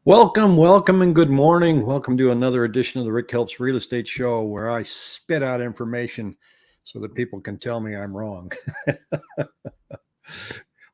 Welcome, and good morning. Welcome to another edition of the Rick Helps Real Estate Show, where I spit out information so that people can tell me I'm wrong.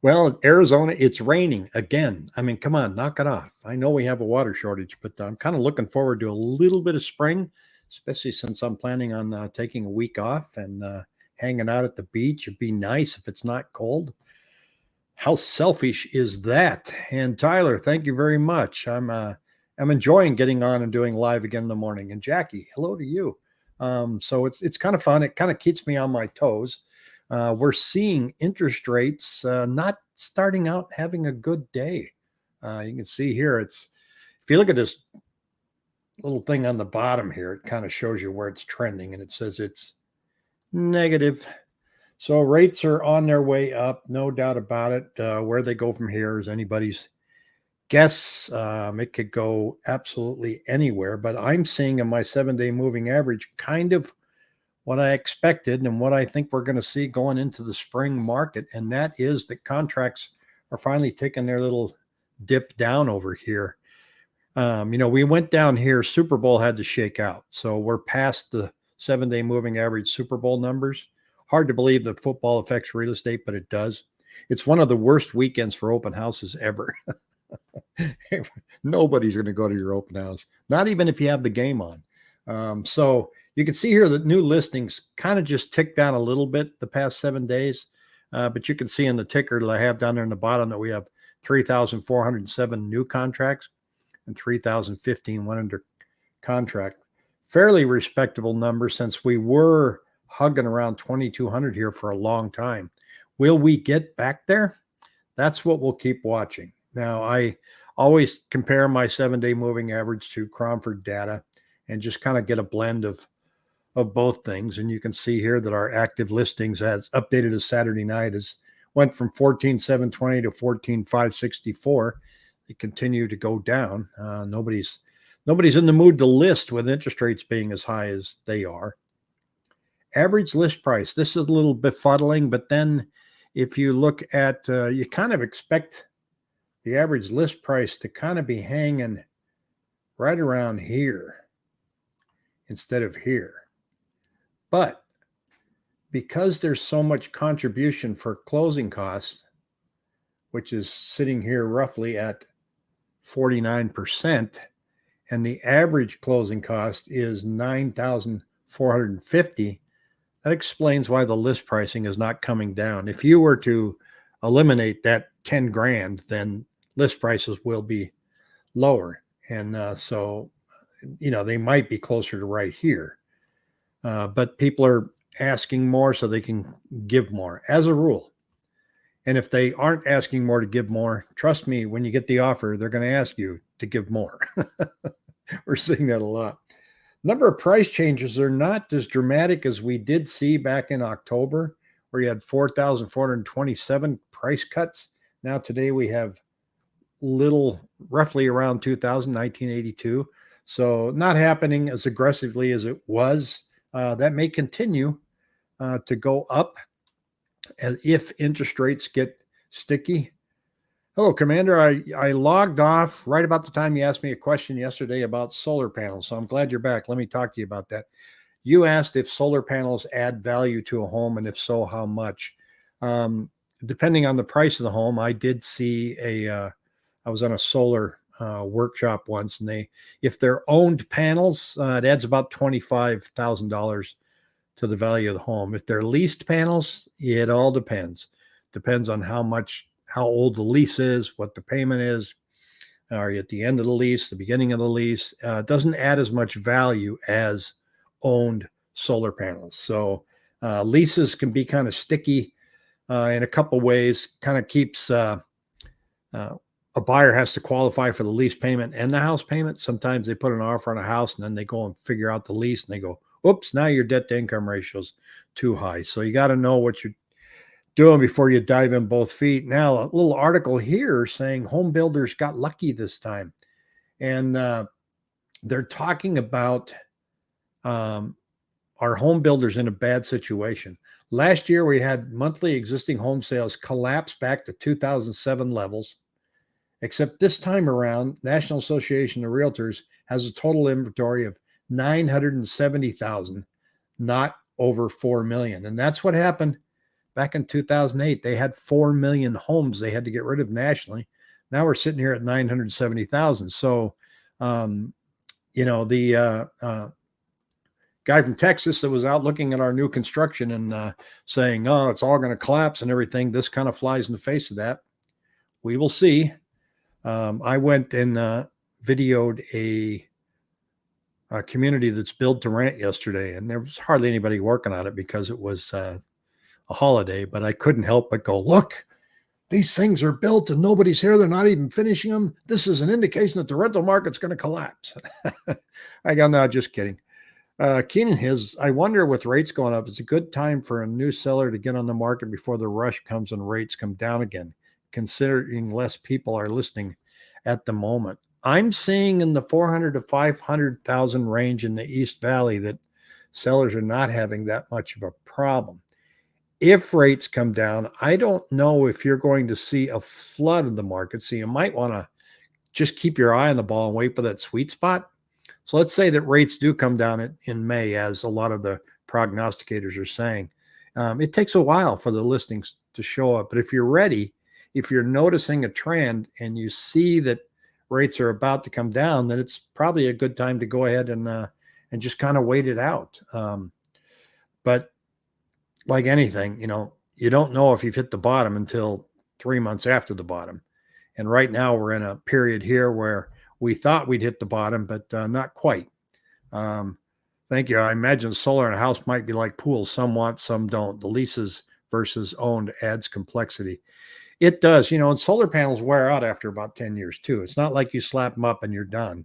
Well, in Arizona, it's raining again. I mean, come on, knock it off. I know we have a water shortage, but I'm kind of looking forward to a little bit of spring, especially since I'm planning on taking a week off and hanging out at the beach. It'd be nice if it's not cold. How selfish is that? And Tyler, thank you very much. I'm enjoying getting on and doing live again in the morning. And Jackie, hello to you. So it's kind of fun. It kind of keeps me on my toes. We're seeing interest rates not starting out having a good day. You can see here, if you look at this little thing on the bottom here, it kind of shows you where it's trending, and it says it's negative. So rates are on their way up, no doubt about it. Where they go from here is anybody's guess. It could go absolutely anywhere, but I'm seeing in my 7-day moving average kind of what I expected and what I think we're going to see going into the spring market. And that is that contracts are finally taking their little dip down over here. We went down here. Super Bowl had to shake out. So we're past the 7-day moving average Super Bowl numbers. Hard to believe that football affects real estate, but it does. It's one of the worst weekends for open houses ever. Nobody's going to go to your open house, not even if you have the game on. So you can see here that new listings kind of just ticked down a little bit the past 7 days. But you can see in the ticker that I have down there in the bottom that we have 3,407 new contracts and 3,015 went under contract. Fairly respectable number since we were hugging around 2,200 here for a long time. Will we get back there? That's what we'll keep watching. Now, I always compare my 7-day moving average to Cromford data and just kind of get a blend of both things. And you can see here that our active listings, as updated as Saturday night, went from 14,720 to 14,564. They continue to go down. Nobody's in the mood to list with interest rates being as high as they are. Average list price. This is a little befuddling, but then if you look at, you kind of expect the average list price to kind of be hanging right around here instead of here. But because there's so much contribution for closing costs, which is sitting here roughly at 49%, and the average closing cost is $9,450, that explains why the list pricing is not coming down. If you were to eliminate that 10 grand, then list prices will be lower. And so they might be closer to right here. But people are asking more so they can give more as a rule. And if they aren't asking more to give more, trust me, when you get the offer, they're going to ask you to give more. We're seeing that a lot. Number of price changes are not as dramatic as we did see back in October, where you had 4,427 price cuts. Now today we have roughly around 2,000, 1982. So not happening as aggressively as it was. That may continue to go up as if interest rates get sticky. Hello, Commander. I logged off right about the time you asked me a question yesterday about solar panels. So I'm glad you're back. Let me talk to you about that. You asked if solar panels add value to a home, and if so, how much? Depending on the price of the home, I did see I was on a solar workshop once, and if they're owned panels, it adds about $25,000 to the value of the home. If they're leased panels, it all depends. Depends on how old the lease is, what the payment is. Are you at the end of the lease, the beginning of the lease? It doesn't add as much value as owned solar panels. So leases can be kind of sticky in a couple ways. Kind of keeps a buyer has to qualify for the lease payment and the house payment. Sometimes they put an offer on a house and then they go and figure out the lease and they go, oops, now your debt to income ratio is too high. So you got to know what you're doing before you dive in both feet. Now, a little article here saying home builders got lucky this time. And they're talking about our home builders in a bad situation. Last year, we had monthly existing home sales collapse back to 2007 levels. except this time around, National Association of Realtors has a total inventory of 970,000, not over 4 million. And that's what happened back in 2008. They had 4 million homes they had to get rid of nationally. Now we're sitting here at 970,000. So, the guy from Texas that was out looking at our new construction and saying, oh, it's all going to collapse and everything, this kind of flies in the face of that. We will see. I went and videoed a community that's built to rent yesterday, and there was hardly anybody working on it because it was a holiday, but I couldn't help but go, look, these things are built and nobody's here. They're not even finishing them. This is an indication that the rental market's going to collapse. I go, no, just kidding. Keenan, I wonder with rates going up, it's a good time for a new seller to get on the market before the rush comes and rates come down again, considering less people are listing at the moment. I'm seeing in the 400 to 500,000 range in the East Valley that sellers are not having that much of a problem. If rates come down, I don't know if you're going to see a flood of the market. So you might want to just keep your eye on the ball and wait for that sweet spot. So let's say that rates do come down in May, as a lot of the prognosticators are saying. It takes a while for the listings to show up. But if you're ready, if you're noticing a trend and you see that rates are about to come down, then it's probably a good time to go ahead and just kind of wait it out. But like anything, you don't know if you've hit the bottom until 3 months after the bottom. And right now we're in a period here where we thought we'd hit the bottom, but not quite. Thank you. I imagine solar in a house might be like pools. Some want, some don't. The leases versus owned adds complexity. It does, and solar panels wear out after about 10 years too. It's not like you slap them up and you're done.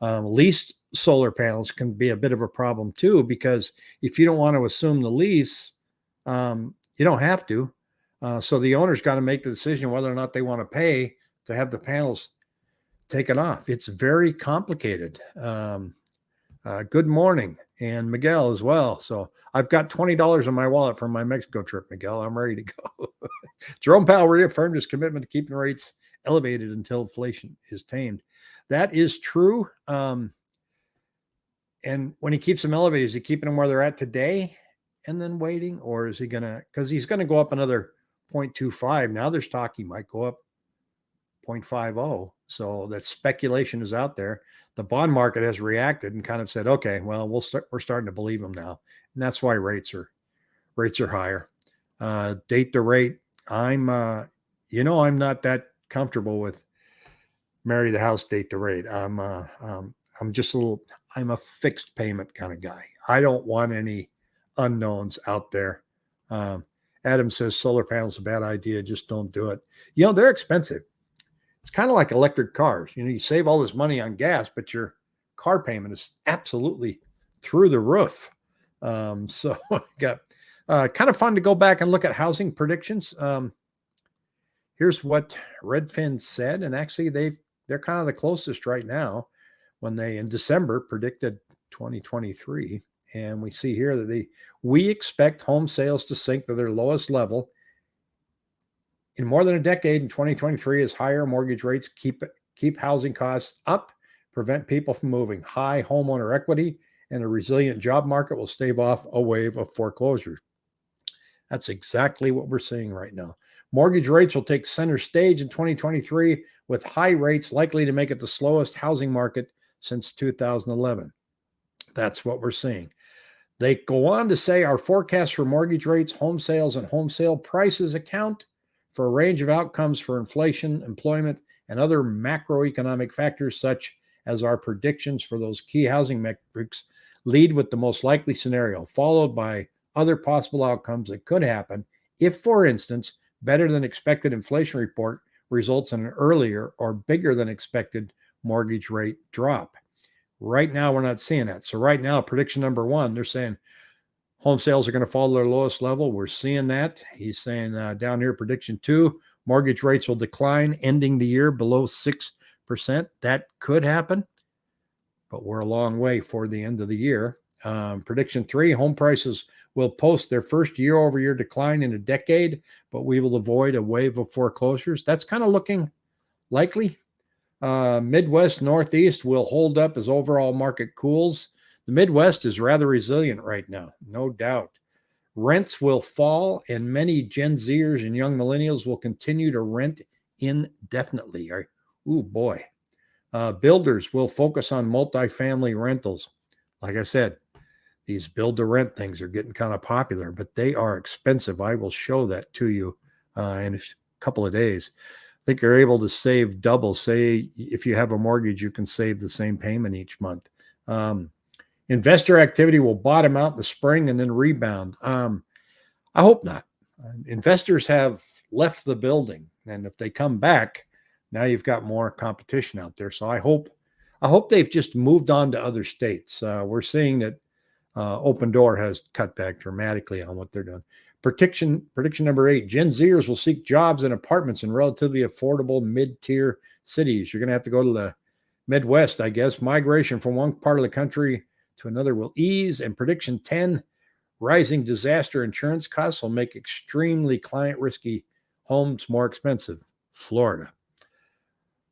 Leased solar panels can be a bit of a problem too, because if you don't want to assume the lease, you don't have to. So the owner's got to make the decision whether or not they want to pay to have the panels taken off. It's very complicated. Good morning. And Miguel as well. So I've got $20 in my wallet from my Mexico trip, Miguel. I'm ready to go. Jerome Powell reaffirmed his commitment to keeping rates elevated until inflation is tamed. That is true. And when he keeps them elevated, is he keeping them where they're at today and then waiting? Or is he going to, because he's going to go up another 0.25. Now there's talk he might go up 0.50. So that speculation is out there. The bond market has reacted and kind of said, okay, well, we're starting to believe them now. And that's why rates are higher. Date the rate. I'm not that comfortable with marry the house, date the rate. I'm a fixed payment kind of guy. I don't want any unknowns out there. Adam says solar panels a bad idea. Just don't do it. They're expensive. It's kind of like electric cars. You save all this money on gas, but your car payment is absolutely through the roof. So got kind of fun to go back and look at housing predictions. Here's what Redfin said, and actually they're kind of the closest right now when they in December predicted 2023, and we see here that we expect home sales to sink to their lowest level in more than a decade in 2023 as higher mortgage rates keep housing costs up, prevent people from moving. High homeowner equity and a resilient job market will stave off a wave of foreclosures. That's exactly what we're seeing right now. Mortgage rates will take center stage in 2023, with high rates likely to make it the slowest housing market since 2011. That's what we're seeing. They go on to say our forecasts for mortgage rates, home sales, and home sale prices account for a range of outcomes for inflation, employment, and other macroeconomic factors, such as our predictions for those key housing metrics lead with the most likely scenario, followed by other possible outcomes that could happen if, for instance, better than expected inflation report results in an earlier or bigger than expected mortgage rate drop. Right now, we're not seeing that. So right now, prediction number one, they're saying home sales are going to fall to their lowest level. We're seeing that. He's saying down here, prediction two, mortgage rates will decline, ending the year below 6%. That could happen, but we're a long way for the end of the year. Prediction three, home prices will post their first year-over-year decline in a decade, but we will avoid a wave of foreclosures. That's kind of looking likely. Midwest, Northeast will hold up as overall market cools. The Midwest is rather resilient right now, no doubt. Rents will fall, and many Gen Zers and young millennials will continue to rent indefinitely. Oh boy. Builders will focus on multifamily rentals. Like I said, these build to rent things are getting kind of popular, but they are expensive. I will show that to you in a couple of days. I think you're able to save double. Say if you have a mortgage, you can save the same payment each month. Investor activity will bottom out in the spring and then rebound. I hope not. Investors have left the building, and if they come back, now you've got more competition out there. So I hope they've just moved on to other states. We're seeing that Open Door has cut back dramatically on what they're doing. Prediction number 8: Gen Zers will seek jobs and apartments in relatively affordable mid-tier cities. You're going to have to go to the Midwest, I guess. Migration from one part of the country to another will ease. And prediction 10: rising disaster insurance costs will make extremely client risky homes more expensive. Florida.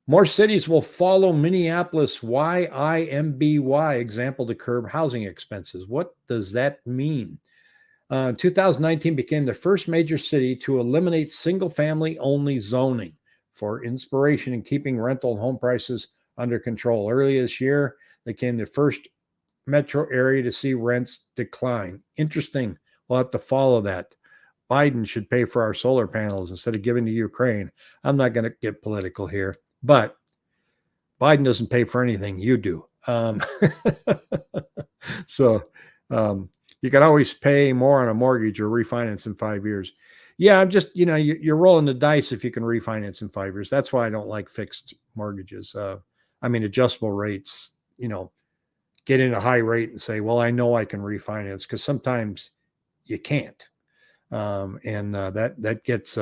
More cities will follow Minneapolis YIMBY example to curb housing expenses. What does that mean? 2019 became the first major city to eliminate single-family only zoning for inspiration in keeping rental home prices under control. Early this year, they became the first metro area to see rents decline. Interesting. We'll have to follow that. Biden should pay for our solar panels instead of giving to Ukraine. I'm not going to get political here, but Biden doesn't pay for anything. You do. So you can always pay more on a mortgage or refinance in 5 years. Yeah, I'm just, you're rolling the dice if you can refinance in 5 years. That's why I don't like fixed mortgages. Adjustable rates, get in a high rate and say, well, I know I can refinance, because sometimes you can't. That gets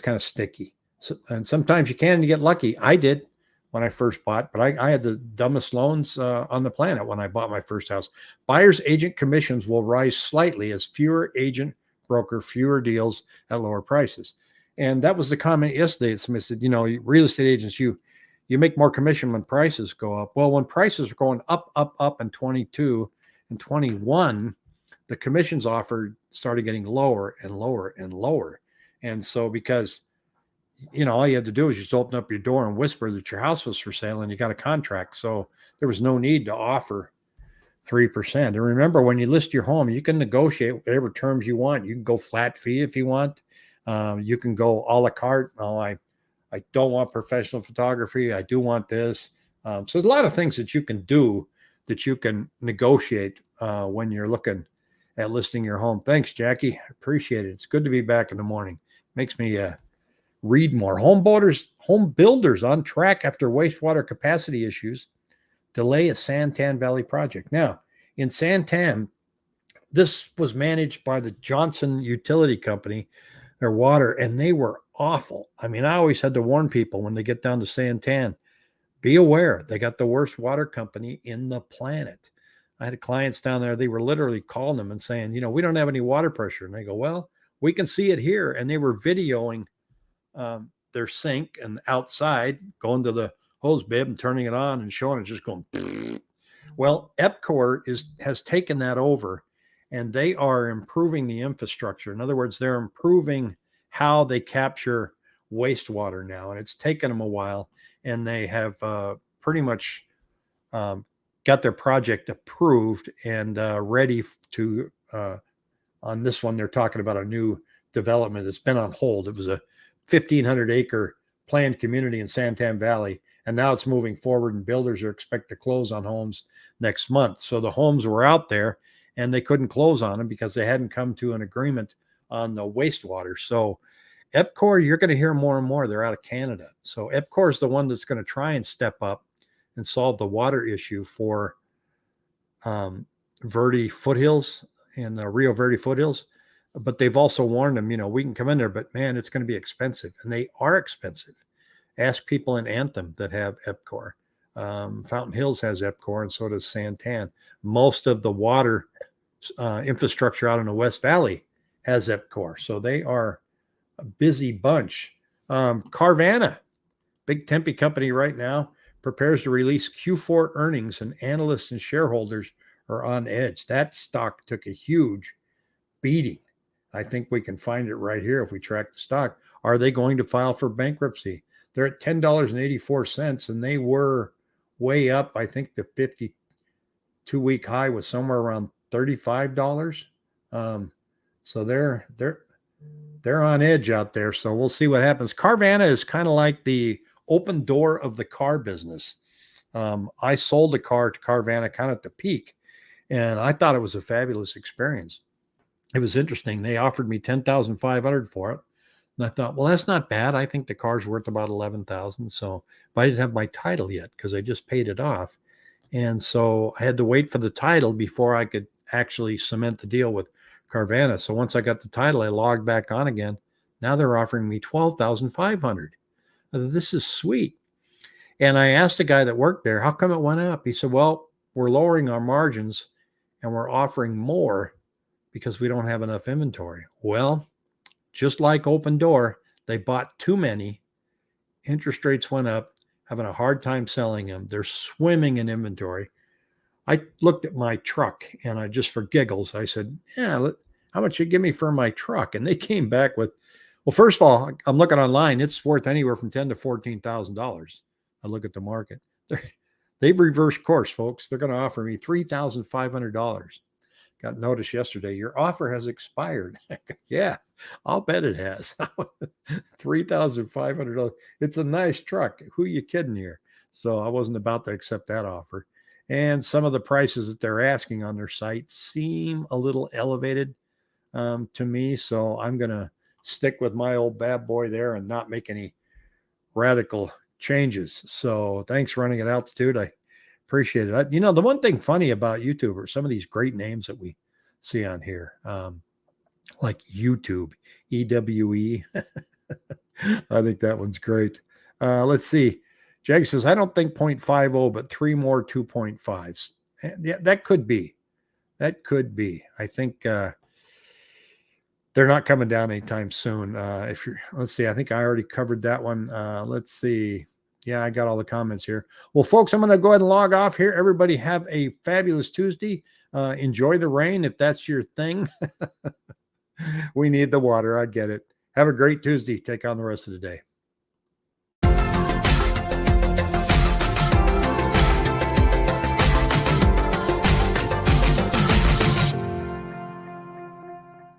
kind of sticky. So, and sometimes you can, and you get lucky. I did when I first bought, but I had the dumbest loans on the planet when I bought my first house. Buyer's agent commissions will rise slightly as fewer agent broker fewer deals at lower prices. And that was the comment yesterday. Somebody said, real estate agents, you make more commission when prices go up. Well, when prices are going up in 22 and 21, the commissions offered started getting lower and lower and lower. And so because, all you had to do was just open up your door and whisper that your house was for sale and you got a contract. So there was no need to offer 3%. And remember, when you list your home, you can negotiate whatever terms you want. You can go flat fee if you want. You can go a la carte. Oh, I don't want professional photography. I do want this. So there's a lot of things that you can do, that you can negotiate when you're looking at listing your home. Thanks, Jackie. I appreciate it. It's good to be back in the morning. Makes me read more. Home builders on track after wastewater capacity issues delay a Santan Valley project. Now, in Santan, this was managed by the Johnson Utility Company, their water, and they were awful. I always had to warn people when they get down to Santan, be aware, they got the worst water company in the planet. I had clients down there, they were literally calling them and saying, we don't have any water pressure. And they go, well, we can see it here. And they were videoing their sink and outside, going to the hose bib and turning it on and showing it just going. Well, EPCOR has taken that over, and they are improving the infrastructure. In other words, they're improving how they capture wastewater now, and it's taken them a while, and they have pretty much got their project approved and ready to on this one. They're talking about a new development that's been on hold. It was a 1,500 acre planned community in Santan Valley, and now it's moving forward, and builders are expected to close on homes next month. So the homes were out there and they couldn't close on them because they hadn't come to an agreement on the wastewater. So EPCOR, you're going to hear more and more. They're out of Canada. So EPCOR is the one that's going to try and step up and solve the water issue for Verde foothills and the Rio Verde foothills. But they've also warned them, we can come in there, but man, it's going to be expensive. And they are expensive. Ask people in Anthem that have EPCOR. Fountain Hills has EPCOR, and so does Santan. Most of the water infrastructure out in the West Valley has EPCOR. So they are a busy bunch. Carvana big Tempe company right now prepares to release Q4 earnings, and analysts and shareholders are on edge. That stock took a huge beating. I think we can find it right here if we track the stock. Are they going to file for bankruptcy? They're at $10.84, and they were way up. I think the 52-week high was somewhere around $35. So they're on edge out there. So we'll see what happens. Carvana is kind of like the open door of the car business. I sold a car to Carvana kind of at the peak, and I thought it was a fabulous experience. It was interesting. They offered me $10,500 for it. And I thought, well, that's not bad. I think the car's worth about $11,000. So, but I didn't have my title yet because I just paid it off. And so I had to wait for the title before I could actually cement the deal with Carvana. So once I got the title, I logged back on again. Now they're offering me $12,500. This is sweet. And I asked the guy that worked there, how come it went up? He said, well, we're lowering our margins and we're offering more because we don't have enough inventory. Well, just like Open Door, they bought too many. Interest rates went up, having a hard time selling them. They're swimming in inventory. I looked at my truck and I just for giggles, I said, yeah, how much you give me for my truck? And they came back with, well, first of all, I'm looking online. It's worth anywhere from $10,000 to $14,000. I look at the market. They've reversed course, folks. They're going to offer me $3,500. Got notice yesterday, your offer has expired. Yeah, I'll bet it has. $3,500. It's a nice truck. Who are you kidding here? So I wasn't about to accept that offer. And some of the prices that they're asking on their site seem a little elevated to me. So I'm going to stick with my old bad boy there and not make any radical changes. So thanks for running at altitude. I appreciate it. The one thing funny about YouTube are some of these great names that we see on here, like YouTube, EWE. I think that one's great. Let's see. Jag says, I don't think 0.50, but 3 more 2.5s. Yeah, that could be. That could be. I think they're not coming down anytime soon. Let's see. I think I already covered that one. Let's see. Yeah, I got all the comments here. Well, folks, I'm going to go ahead and log off here. Everybody have a fabulous Tuesday. Enjoy the rain if that's your thing. We need the water. I get it. Have a great Tuesday. Take on the rest of the day.